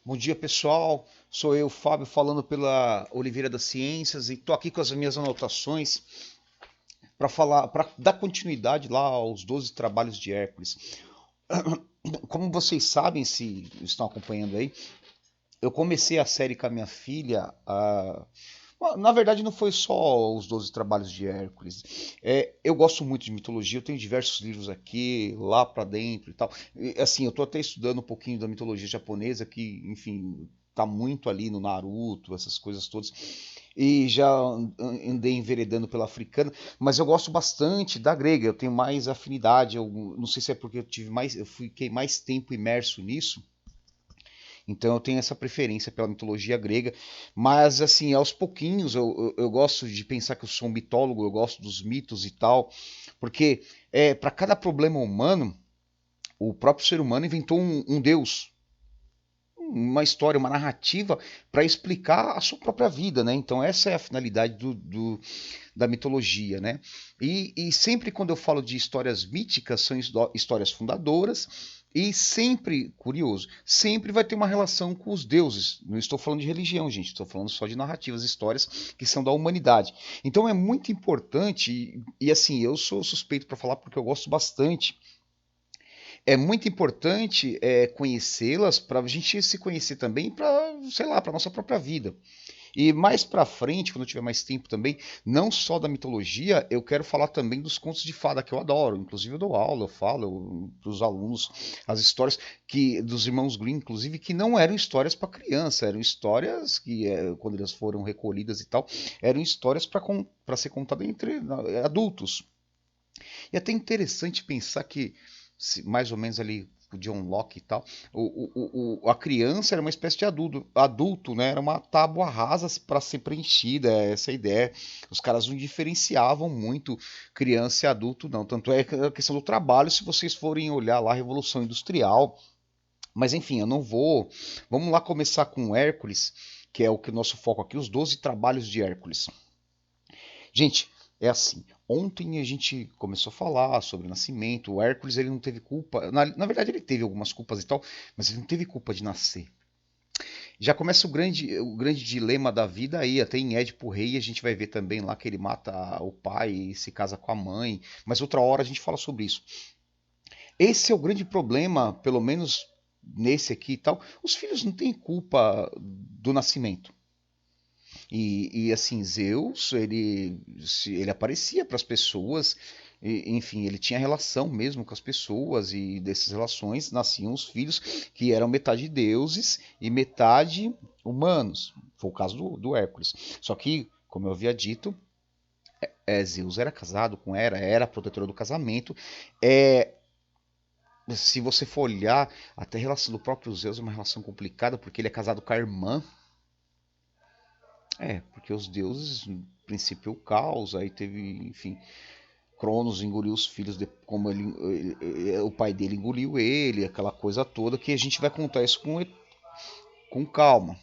Bom dia, pessoal. Sou eu, Fábio, falando pela Oliveira das Ciências e estou aqui com as minhas anotações para dar continuidade lá aos 12 trabalhos de Hércules. Como vocês sabem, se estão acompanhando aí, eu comecei a série com a minha filha. Na verdade, não foi só os 12 trabalhos de Hércules. Eu gosto muito de mitologia, eu tenho diversos livros aqui, lá para dentro e tal. E, assim, eu estou até estudando um pouquinho da mitologia japonesa, que, enfim, tá muito ali no Naruto, essas coisas todas. E já andei enveredando pela africana, mas eu gosto bastante da grega, eu tenho mais afinidade. Eu não sei se é porque eu fiquei mais tempo imerso nisso. Então eu tenho essa preferência pela mitologia grega, mas assim, aos pouquinhos eu gosto de pensar que eu sou um mitólogo, eu gosto dos mitos e tal, porque para cada problema humano, o próprio ser humano inventou um deus, uma história, uma narrativa para explicar a sua própria vida, né? Então essa é a finalidade da mitologia, né? E sempre quando eu falo de histórias míticas, são histórias fundadoras e sempre, curioso, sempre vai ter uma relação com os deuses. Não estou falando de religião, gente, estou falando só de narrativas, histórias que são da humanidade. Então é muito importante, e assim, eu sou suspeito para falar porque eu gosto bastante. É muito importante conhecê-las para a gente se conhecer também para, sei lá, para nossa própria vida. E mais pra frente, quando eu tiver mais tempo também, não só da mitologia, eu quero falar também dos contos de fada que eu adoro. Inclusive eu dou aula, eu falo para os alunos as histórias que dos irmãos Grimm, inclusive, que não eram histórias para criança, eram histórias que quando elas foram recolhidas e tal, eram histórias para ser contada entre adultos. E é até interessante pensar que, mais ou menos ali o John Locke e tal, a criança era uma espécie de adulto, né? Era uma tábua rasa para ser preenchida, essa ideia. Os caras não diferenciavam muito criança e adulto, não. Tanto é que a questão do trabalho, se vocês forem olhar lá a Revolução Industrial. Mas enfim, eu não vou. Vamos lá começar com Hércules, que é o que o nosso foco aqui, os 12 trabalhos de Hércules. Gente, é assim. Ontem a gente começou a falar sobre o nascimento. O Hércules ele não teve culpa. Na verdade, ele teve algumas culpas e tal, mas ele não teve culpa de nascer. Já começa o grande dilema da vida aí. Até em Édipo Rei a gente vai ver também lá que ele mata o pai e se casa com a mãe. Mas outra hora a gente fala sobre isso. Esse é o grande problema, pelo menos nesse aqui e tal. Os filhos não têm culpa do nascimento. E assim, Zeus, ele aparecia para as pessoas, enfim, ele tinha relação mesmo com as pessoas, e dessas relações nasciam os filhos que eram metade deuses e metade humanos. Foi o caso do Hércules. Só que, como eu havia dito, Zeus era casado com Hera, era a protetora do casamento. É, se você for olhar, até a relação do próprio Zeus é uma relação complicada, porque ele é casado com a irmã. Porque os deuses, no princípio, o caos, aí teve, enfim, Cronos engoliu os filhos, como o pai dele engoliu ele, aquela coisa toda, que a gente vai contar isso com calma.